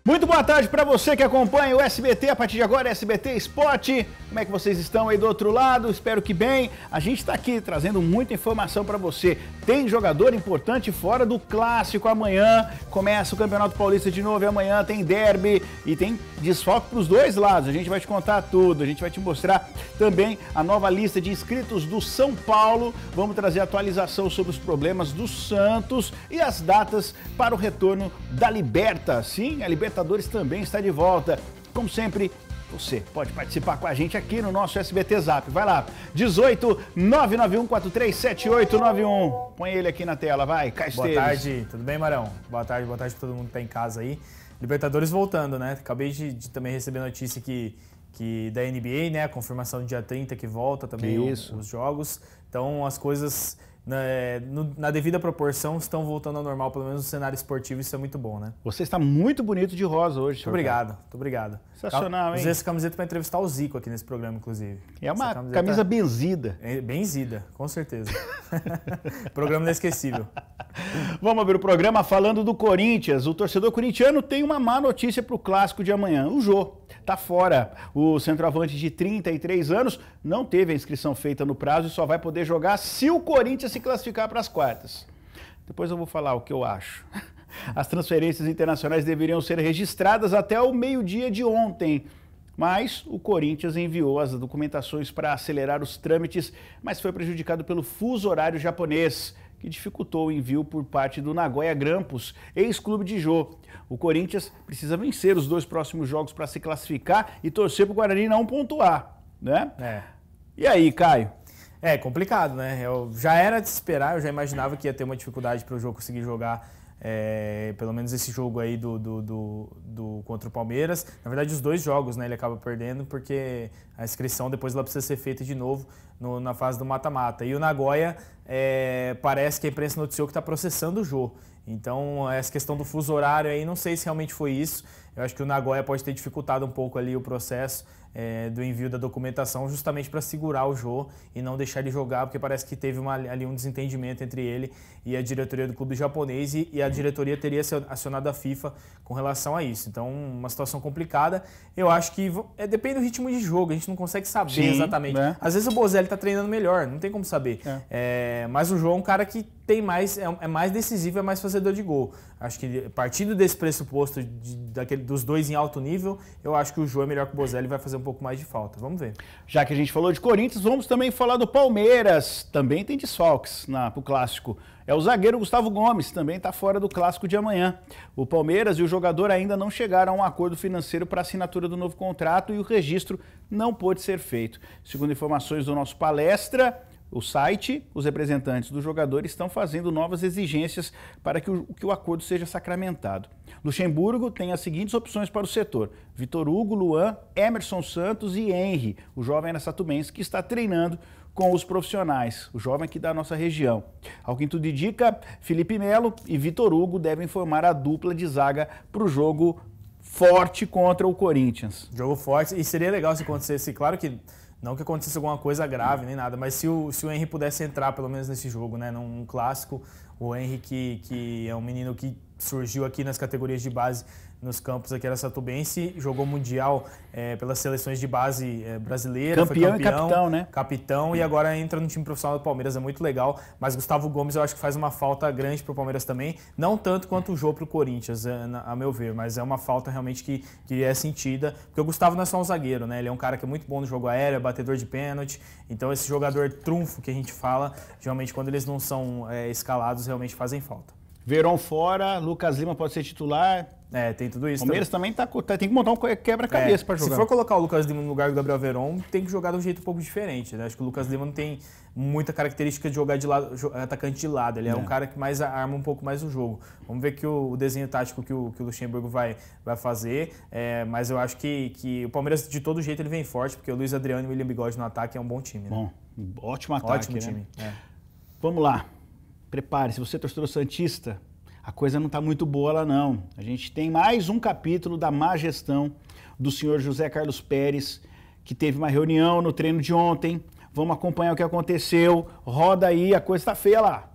Muito boa tarde para você que acompanha o SBT, a partir de agora SBT Esporte. Como é que vocês estão aí do outro lado? Espero que bem. A gente está aqui trazendo muita informação para você. Tem jogador importante fora do clássico amanhã. Começa o Campeonato Paulista de novo e amanhã tem derby e tem desfalque para os dois lados. A gente vai te contar tudo, a gente vai te mostrar também a nova lista de inscritos do São Paulo. Vamos trazer atualização sobre os problemas do Santos e as datas para o retorno da Liberta. Sim, a Libertadores também está de volta. Como sempre, você pode participar com a gente aqui no nosso SBT Zap. Vai lá, 18 991 437891. Põe ele aqui na tela, vai, cá esteja. Boa tarde, tudo bem, Marão? Boa tarde para todo mundo que está em casa aí. Libertadores voltando, né? Acabei de também receber notícia que da NBA, né? A confirmação do dia 30 que volta também os jogos. Então as coisas na devida proporção estão voltando ao normal, pelo menos no cenário esportivo, isso é muito bom, né? Você está muito bonito de rosa hoje, senhor. Muito obrigado. Sensacional, hein? Usei essa camiseta para entrevistar o Zico aqui nesse programa, inclusive. É uma camisa benzida. Benzida, com certeza. Programa inesquecível. Vamos abrir o programa falando do Corinthians. O torcedor corintiano tem uma má notícia para o clássico de amanhã. O Jô está fora. O centroavante de 33 anos não teve a inscrição feita no prazo e só vai poder jogar se o Corinthians se classificar para as quartas. Depois eu vou falar o que eu acho. As transferências internacionais deveriam ser registradas até o meio-dia de ontem, mas o Corinthians enviou as documentações para acelerar os trâmites, mas foi prejudicado pelo fuso horário japonês, que dificultou o envio por parte do Nagoya Grampus, ex-clube de Jô. O Corinthians precisa vencer os dois próximos jogos para se classificar e torcer para o Guarani não pontuar, né? E aí, Caio? É complicado, né? Já era de se esperar, eu já imaginava que ia ter uma dificuldade para o jogo conseguir jogar, pelo menos esse jogo aí contra o Palmeiras. Na verdade, os dois jogos, né, ele acaba perdendo porque a inscrição depois ela precisa ser feita de novo na fase do mata-mata. E o Nagoya, parece que a imprensa noticiou que está processando o jogo. Então, essa questão do fuso horário aí, não sei se realmente foi isso. Eu acho que o Nagoya pode ter dificultado um pouco ali o processo do envio da documentação, justamente para segurar o Jô e não deixar ele jogar, porque parece que teve ali um desentendimento entre ele e a diretoria do clube japonês e a diretoria teria acionado a FIFA com relação a isso. Então, uma situação complicada. Eu acho que depende do ritmo de jogo, a gente não consegue saber exatamente. Né? Às vezes o Bozelli está treinando melhor, não tem como saber. Mas o Jô é um cara que tem mais, é mais decisivo, é mais fazedor de gol. Acho que partindo desse pressuposto dos dois em alto nível, eu acho que o Jô é melhor que o Bozelli e vai fazer um pouco mais de falta. Vamos ver. Já que a gente falou de Corinthians, vamos também falar do Palmeiras. Também tem desfalques pro clássico. O zagueiro Gustavo Gomes, também está fora do clássico de amanhã. O Palmeiras e o jogador ainda não chegaram a um acordo financeiro para a assinatura do novo contrato e o registro não pôde ser feito. Segundo informações do nosso Palestra, o site, os representantes do jogador estão fazendo novas exigências para que o acordo seja sacramentado. Luxemburgo tem as seguintes opções para o setor: Vitor Hugo, Luan, Emerson Santos e Henry, o jovem araçatumense que está treinando com os profissionais, o jovem aqui da nossa região. Ao que tudo indica, Felipe Melo e Vitor Hugo devem formar a dupla de zaga para o jogo forte contra o Corinthians. Jogo forte, e seria legal se acontecesse, claro que não que acontecesse alguma coisa grave nem nada, mas se o Henry pudesse entrar pelo menos nesse jogo, né, num clássico, o Henry que é um menino que surgiu aqui nas categorias de base nos campos aqui araçatubense, jogou mundial pelas seleções de base brasileira, campeão foi e capitão, né? Capitão, e agora entra no time profissional do Palmeiras, é muito legal, mas Gustavo Gomes eu acho que faz uma falta grande para o Palmeiras também, não tanto quanto o Jô para o Corinthians, a meu ver, mas é uma falta realmente que é sentida, porque o Gustavo não é só um zagueiro, né? Ele é um cara que é muito bom no jogo aéreo, é batedor de pênalti, então esse jogador trunfo que a gente fala, geralmente quando eles não são escalados, realmente fazem falta. Verón fora, Lucas Lima pode ser titular. Tem tudo isso. O Palmeiras também tem que montar um quebra-cabeça para jogar. Se for colocar o Lucas Lima no lugar do Gabriel Verón, tem que jogar de um jeito um pouco diferente, né? Acho que o Lucas Lima não tem muita característica de jogar de lado, atacante de lado. Ele é um cara que mais arma um pouco mais o jogo. Vamos ver que o desenho tático que o Luxemburgo vai fazer. Mas eu acho que o Palmeiras, de todo jeito, ele vem forte, porque o Luiz Adriano e o William Bigode no ataque é um bom time. Né? Bom, ótimo ataque. Ótimo time. Vamos lá. Prepare-se, você é torcedor santista, a coisa não está muito boa lá não. A gente tem mais um capítulo da má gestão do senhor José Carlos Pérez, que teve uma reunião no treino de ontem. Vamos acompanhar o que aconteceu. Roda aí, a coisa está feia lá.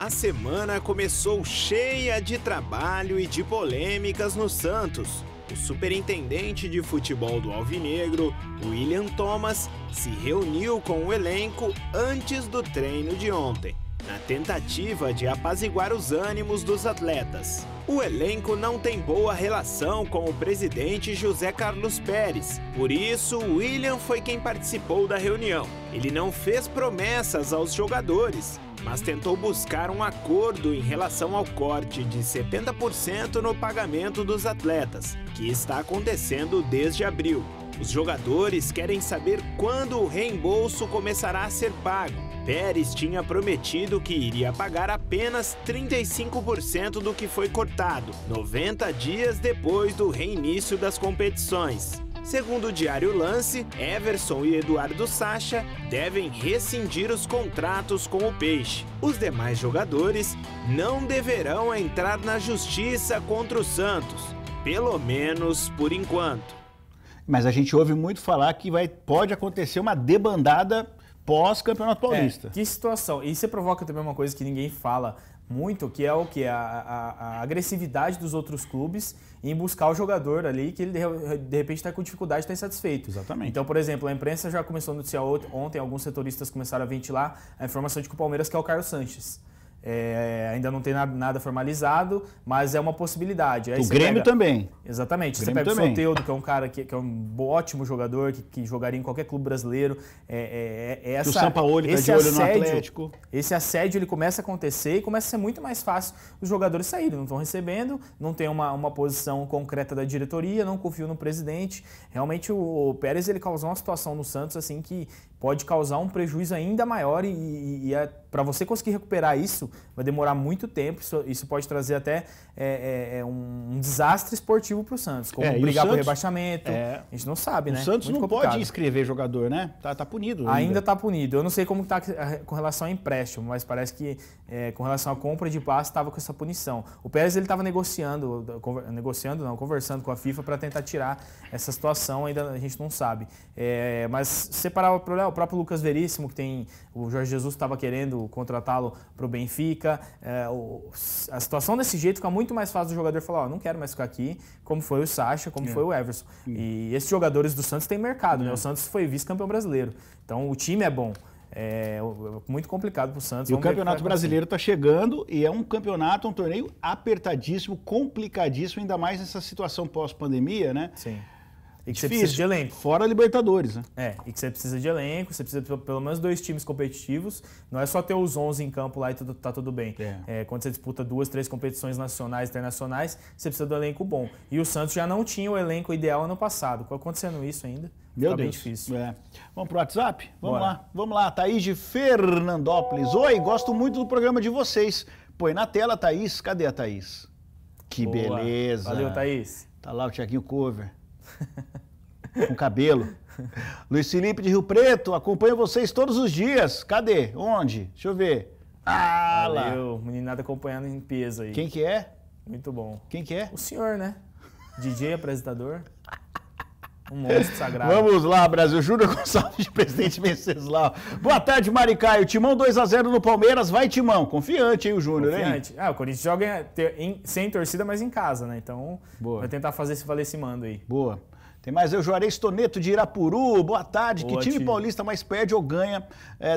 A semana começou cheia de trabalho e de polêmicas no Santos. O superintendente de futebol do Alvinegro, William Thomas, se reuniu com o elenco antes do treino de ontem, na tentativa de apaziguar os ânimos dos atletas. O elenco não tem boa relação com o presidente José Carlos Pérez, por isso William foi quem participou da reunião. Ele não fez promessas aos jogadores, mas tentou buscar um acordo em relação ao corte de 70% no pagamento dos atletas, que está acontecendo desde abril. Os jogadores querem saber quando o reembolso começará a ser pago. Pérez tinha prometido que iria pagar apenas 35% do que foi cortado, 90 dias depois do reinício das competições. Segundo o Diário Lance, Everson e Eduardo Sacha devem rescindir os contratos com o Peixe. Os demais jogadores não deverão entrar na justiça contra o Santos, pelo menos por enquanto. Mas a gente ouve muito falar que pode acontecer uma debandada pós-Campeonato Paulista. Que situação. E você provoca também uma coisa que ninguém fala muito, que é o que? A agressividade dos outros clubes em buscar o jogador ali, que ele de repente está com dificuldade, está insatisfeito. Exatamente. Então, por exemplo, a imprensa já começou a noticiar ontem, alguns setoristas começaram a ventilar a informação de que o Palmeiras quer o Carlos Sanches. Ainda não tem nada formalizado, mas é uma possibilidade. Aí o Grêmio também. Exatamente. Você pega o Soteldo, que é um cara que é um ótimo jogador, que jogaria em qualquer clube brasileiro. O Sampaoli está de olho no Atlético. Esse assédio ele começa a acontecer e começa a ser muito mais fácil os jogadores saírem. Não estão recebendo, não tem uma posição concreta da diretoria, não confio no presidente. Realmente o Pérez ele causou uma situação no Santos assim que pode causar um prejuízo ainda maior e para você conseguir recuperar isso vai demorar muito tempo. Isso pode trazer até um desastre esportivo para o Santos, como brigar por rebaixamento. A gente não sabe, né? O Santos muito não complicado. Pode inscrever jogador, né? Tá punido. Ainda tá punido. Eu não sei como tá com relação a empréstimo, mas parece que com relação à compra de passe estava com essa punição. O Pérez ele estava conversando com a FIFA para tentar tirar essa situação. Ainda a gente não sabe. Mas separar o próprio Lucas Veríssimo, que tem o Jorge Jesus estava querendo contratá-lo para o Benfica. A situação desse jeito fica muito mais fácil do jogador falar, não quero mais ficar aqui, como foi o Sacha, como foi o Everson. E esses jogadores do Santos têm mercado, né? O Santos foi vice-campeão brasileiro. Então o time é bom. É muito complicado para o Santos. E o Campeonato Brasileiro está chegando e é um campeonato, um torneio apertadíssimo, complicadíssimo, ainda mais nessa situação pós-pandemia, né? Sim. E que você precisa de elenco. Fora a Libertadores, né? E que você precisa de elenco, você precisa de pelo menos 2 times competitivos. Não é só ter os 11 em campo lá e tá tudo bem. Quando você disputa 2, 3 competições nacionais, internacionais, você precisa do elenco bom. E o Santos já não tinha o elenco ideal ano passado. Acontecendo isso ainda, Meu Deus. bem difícil. Vamos pro WhatsApp? Vamos lá. Thaís de Fernandópolis. Oi, gosto muito do programa de vocês. Põe na tela, Thaís. Cadê a Thaís? Que beleza. Valeu, Thaís. Tá lá o Thiaguinho Cover. Com cabelo. Luiz Felipe de Rio Preto, acompanho vocês todos os dias. Cadê? Onde? Deixa eu ver. Valeu, lá. Meninada acompanhando em peso aí. Quem que é? Muito bom. Quem que é? O senhor, né? DJ, apresentador. Um monstro sagrado. Vamos lá, Brasil. Júnior Gonçalves de Presidente Venceslau. Boa tarde, Maricaio. Timão 2-0 no Palmeiras. Vai, Timão. Confiante, hein, o Júnior, hein? Confiante. O Corinthians joga sem torcida, mas em casa, né? Então, vai tentar valer esse mando aí. Boa. Tem mais eu, Juarez Toneto de Irapuru. Boa tarde. Que time paulista mais perde ou ganha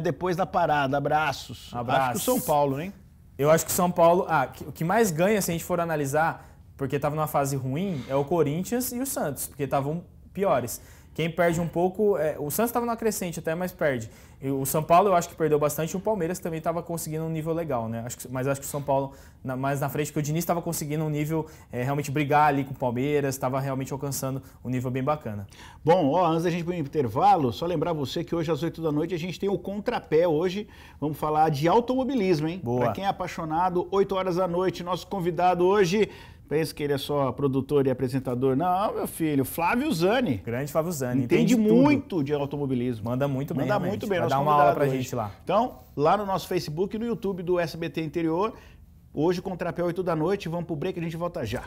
depois da parada? Abraços. Acho que o São Paulo, hein? Eu acho que o São Paulo... o que mais ganha, se a gente for analisar, porque estava numa fase ruim, é o Corinthians e o Santos, porque estavam piores. Quem perde um pouco... o Santos estava na crescente até, mas perde. O São Paulo eu acho que perdeu bastante e o Palmeiras também estava conseguindo um nível legal, né? Mas acho que o São Paulo mais na frente, porque o Diniz estava conseguindo um nível, realmente brigar ali com o Palmeiras, estava realmente alcançando um nível bem bacana. Bom, antes da gente ir para o intervalo, só lembrar você que hoje às 8 da noite a gente tem o Contrapé hoje, vamos falar de automobilismo, hein? Para quem é apaixonado, 8 horas da noite, nosso convidado hoje... Pensa que ele é só produtor e apresentador. Não, meu filho, Flávio Zani. Grande Flávio Zani. Entende muito de automobilismo. Manda muito bem. Manda muito bem. Vai dar uma aula pra gente lá. Então, lá no nosso Facebook e no YouTube do SBT Interior, hoje Contrapé 8 da noite, vamos pro break e a gente volta já.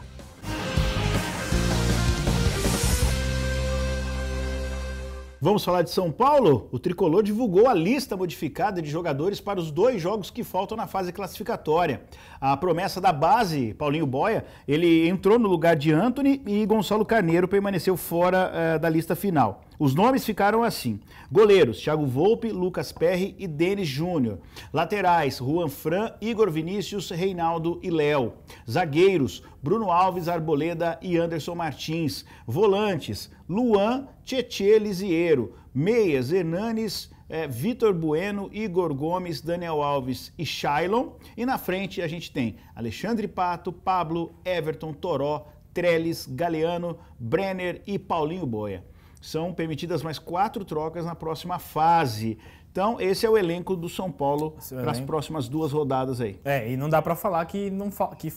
Vamos falar de São Paulo? O Tricolor divulgou a lista modificada de jogadores para os 2 jogos que faltam na fase classificatória. A promessa da base, Paulinho Boia, ele entrou no lugar de Antony e Gonçalo Carneiro permaneceu fora da lista final. Os nomes ficaram assim: goleiros, Thiago Volpe, Lucas Perry e Denis Júnior. Laterais, Juan Fran, Igor Vinícius, Reinaldo e Léo. Zagueiros, Bruno Alves, Arboleda e Anderson Martins. Volantes, Luan, Tietê, Lisiero. Meias, Hernanes, Vitor Bueno, Igor Gomes, Daniel Alves e Shailon. E na frente a gente tem Alexandre Pato, Pablo, Everton, Toró, Trellis, Galeano, Brenner e Paulinho Boia. São permitidas mais 4 trocas na próxima fase. Então, esse é o elenco do São Paulo para as próximas 2 rodadas aí. E não dá para falar que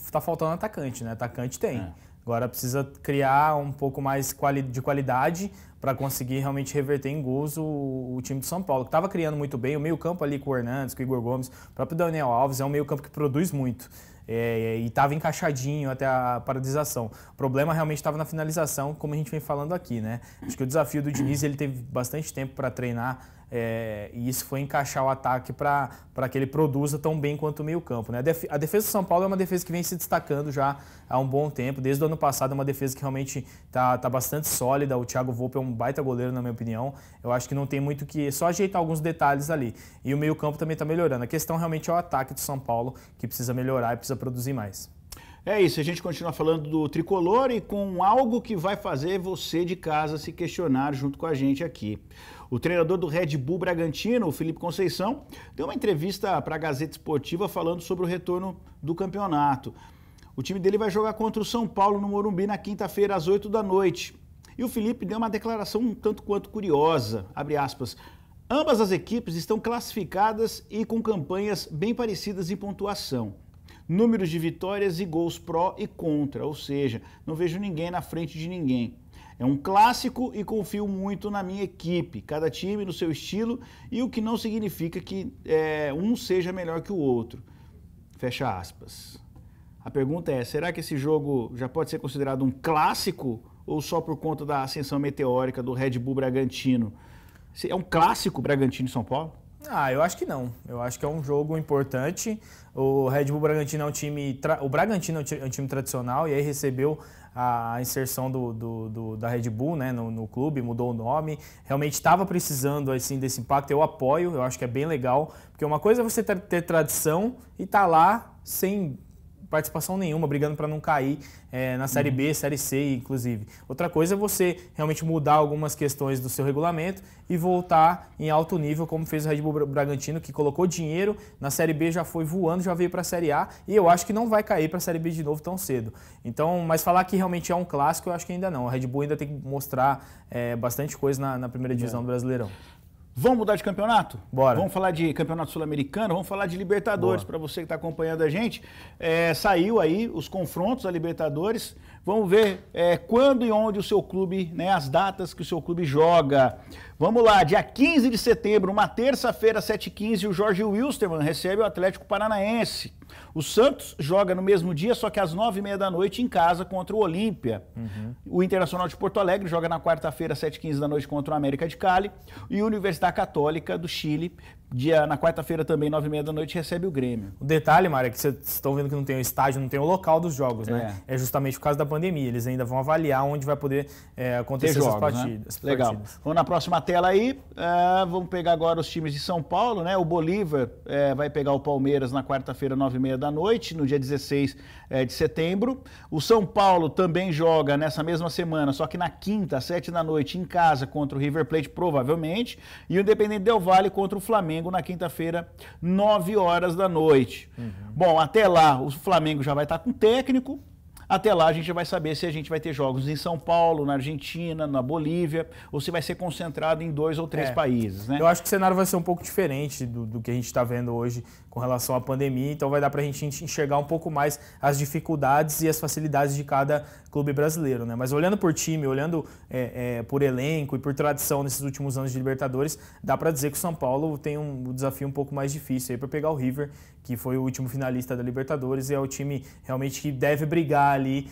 tá faltando atacante, né? Atacante tem. Agora precisa criar um pouco mais de qualidade para conseguir realmente reverter em gols o time do São Paulo, que estava criando muito bem. O meio-campo ali com o Hernandes, com o Igor Gomes, o próprio Daniel Alves, é um meio-campo que produz muito. E estava encaixadinho até a paralisação. O problema realmente estava na finalização, como a gente vem falando aqui, né? Acho que o desafio do Diniz, ele teve bastante tempo para treinar, e isso foi encaixar o ataque para que ele produza tão bem quanto o meio-campo, né? A defesa do São Paulo é uma defesa que vem se destacando já há um bom tempo. Desde o ano passado é uma defesa que realmente tá bastante sólida. O Thiago Volpe é um baita goleiro, na minha opinião. Eu acho que não tem muito que... só ajeitar alguns detalhes ali. E o meio-campo também está melhorando. A questão realmente é o ataque do São Paulo, que precisa melhorar e precisa produzir mais. É isso, a gente continua falando do Tricolor e com algo que vai fazer você de casa se questionar junto com a gente aqui. O treinador do Red Bull Bragantino, o Felipe Conceição, deu uma entrevista para a Gazeta Esportiva falando sobre o retorno do campeonato. O time dele vai jogar contra o São Paulo no Morumbi na quinta-feira às 8 da noite. E o Felipe deu uma declaração um tanto quanto curiosa, abre aspas: ambas as equipes estão classificadas e com campanhas bem parecidas em pontuação. Números de vitórias e gols pró e contra, ou seja, não vejo ninguém na frente de ninguém. É um clássico e confio muito na minha equipe, cada time no seu estilo, e o que não significa que um seja melhor que o outro. Fecha aspas. A pergunta é, será que esse jogo já pode ser considerado um clássico ou só por conta da ascensão meteórica do Red Bull Bragantino? É um clássico Bragantino e São Paulo? Eu acho que não. Eu acho que é um jogo importante. O Red Bull Bragantino é um time... O Bragantino é um time tradicional e aí recebeu a inserção da Red Bull, né, no clube, mudou o nome. Realmente estava precisando assim, desse impacto. Eu apoio, eu acho que é bem legal. Porque uma coisa é você ter tradição e estar lá sem participação nenhuma, brigando para não cair na Série B, Série C, inclusive. Outra coisa é você realmente mudar algumas questões do seu regulamento e voltar em alto nível, como fez o Red Bull Bragantino, que colocou dinheiro na Série B, já foi voando, já veio para a Série A, e eu acho que não vai cair para a Série B de novo tão cedo. Então, mas falar que realmente é um clássico, eu acho que ainda não. O Red Bull ainda tem que mostrar bastante coisa na primeira divisão do Brasileirão. Vamos mudar de campeonato? Bora. Vamos falar de campeonato sul-americano, vamos falar de Libertadores, para você que está acompanhando a gente. Saiu aí os confrontos da Libertadores. Vamos ver quando e onde o seu clube, né, as datas que o seu clube joga. Vamos lá, dia 15 de setembro, uma terça-feira, 7h15, o Jorge Wilstermann recebe o Atlético Paranaense. O Santos joga no mesmo dia, só que às 9h30 da noite em casa contra o Olímpia. O Internacional de Porto Alegre joga na quarta-feira, 7h15 da noite contra o América de Cali. E a Universidade Católica do Chile, na quarta-feira também, 9h30 da noite, recebe o Grêmio. O detalhe, Mário, é que vocês estão vendo que não tem o estádio, não tem o local dos jogos, né? É justamente por causa da pandemia. Eles ainda vão avaliar onde vai poder acontecer essas partidas. Né? Legal. Vamos na próxima tela aí. Vamos pegar agora os times de São Paulo, né? O Bolívar vai pegar o Palmeiras na quarta-feira, 9h30 da noite, no dia 16 de setembro. O São Paulo também joga nessa mesma semana, só que na quinta, às 7 da noite, em casa contra o River Plate, provavelmente. E o Independente Del Valle contra o Flamengo na quinta-feira, 9h da noite. Bom, até lá o Flamengo já vai estar com técnico. Até lá a gente já vai saber se a gente vai ter jogos em São Paulo, na Argentina, na Bolívia, ou se vai ser concentrado em 2 ou 3 países, né? Eu acho que o cenário vai ser um pouco diferente do que a gente está vendo hoje com relação à pandemia, então vai dar para a gente enxergar um pouco mais as dificuldades e as facilidades de cada clube brasileiro, né? Mas olhando por time, olhando por elenco e por tradição nesses últimos anos de Libertadores, dá para dizer que o São Paulo tem um desafio um pouco mais difícil aí para pegar o River, que foi o último finalista da Libertadores e é o time realmente que deve brigar ali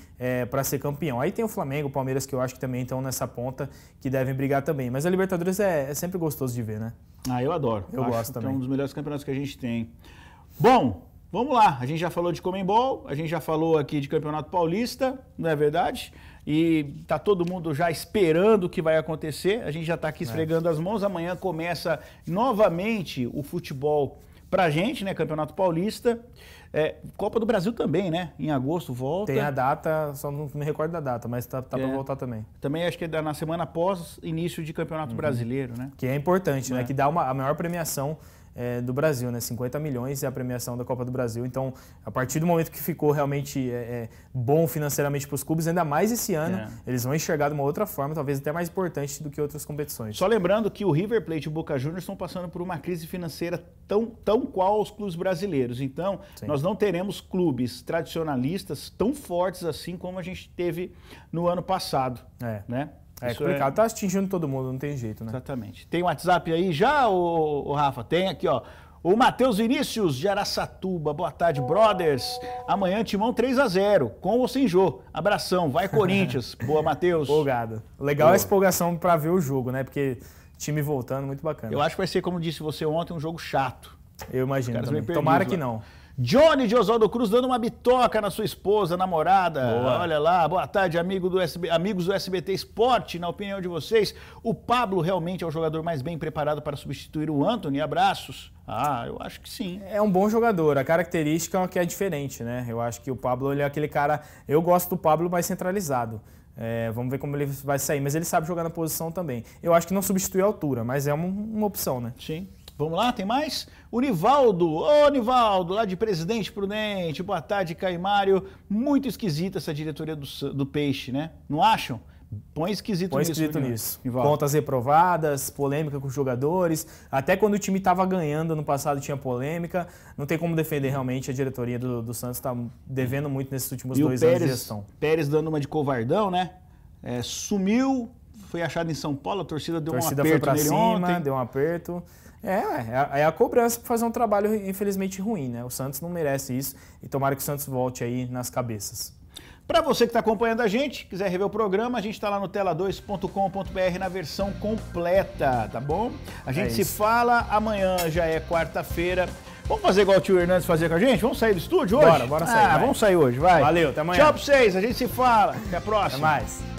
para ser campeão. Aí tem o Flamengo, o Palmeiras, que eu acho que também estão nessa ponta, que devem brigar também. Mas a Libertadores é sempre gostoso de ver, né? Ah, eu adoro. Eu gosto também. É um dos melhores campeonatos que a gente tem. Bom, vamos lá. A gente já falou de Conmebol, a gente já falou aqui de Campeonato Paulista, não é verdade? E tá todo mundo já esperando o que vai acontecer. A gente já tá aqui esfregando as mãos. Amanhã começa novamente o futebol pra gente, né? Campeonato Paulista. Copa do Brasil também, né? Em agosto volta. Tem a data, só não me recordo da data, mas tá pra voltar também. Também acho que é na semana após início de Campeonato Brasileiro, né? Que é importante, né? Que dá a maior premiação do Brasil, né? 50 milhões é a premiação da Copa do Brasil. Então, a partir do momento que ficou realmente bom financeiramente para os clubes, ainda mais esse ano, eles vão enxergar de uma outra forma, talvez até mais importante do que outras competições. Só lembrando que o River Plate e o Boca Juniors estão passando por uma crise financeira tão qual os clubes brasileiros. Então, nós não teremos clubes tradicionalistas tão fortes assim como a gente teve no ano passado, né? É complicado, tá atingindo todo mundo, não tem jeito, né? Exatamente. Tem WhatsApp aí já, ô Rafa? Tem aqui, ó. O Matheus Vinícius, de Araçatuba. Boa tarde, brothers. Amanhã, Timão 3-0, com ou sem Jô. Abração, vai Corinthians. Boa, Matheus. Empolgado. Legal essa empolgação pra ver o jogo, né? Porque time voltando, muito bacana. Eu acho que vai ser, como disse você ontem, um jogo chato. Eu imagino também. Tomara que não. Johnny de Oswaldo Cruz dando uma bitoca na sua esposa, namorada. Boa. Olha lá, boa tarde, amigos do SBT Esporte. Na opinião de vocês, o Pablo realmente é o jogador mais bem preparado para substituir o Antony? Abraços. Ah, eu acho que sim. É um bom jogador, a característica é que é diferente, né? Eu acho que o Pablo, ele é aquele cara... Eu gosto do Pablo mais centralizado. Vamos ver como ele vai sair, mas ele sabe jogar na posição também. Eu acho que não substitui a altura, mas é uma opção, né? Sim. Vamos lá, tem mais? O Nivaldo, Nivaldo, lá de Presidente Prudente, boa tarde, Caimário. Muito esquisita essa diretoria do Peixe, né? Não acham? Põe esquisito nisso. Contas reprovadas, polêmica com os jogadores. Até quando o time estava ganhando no passado tinha polêmica. Não tem como defender realmente. A diretoria do Santos está devendo muito nesses últimos 2 anos de gestão. Pérez dando uma de covardão, né? Sumiu, foi achado em São Paulo, a torcida deu um aperto foi pra nele cima, ontem. Deu um aperto. É a cobrança para fazer um trabalho, infelizmente, ruim, né? O Santos não merece isso e tomara que o Santos volte aí nas cabeças. Para você que está acompanhando a gente, quiser rever o programa, a gente está lá no tela2.com.br na versão completa, tá bom? A gente se fala, amanhã já é quarta-feira. Vamos fazer igual o tio Hernandes fazia com a gente? Vamos sair do estúdio hoje? Bora sair. Vamos sair hoje, vai. Valeu, até amanhã. Tchau pra vocês, a gente se fala. Até a próxima. Até mais.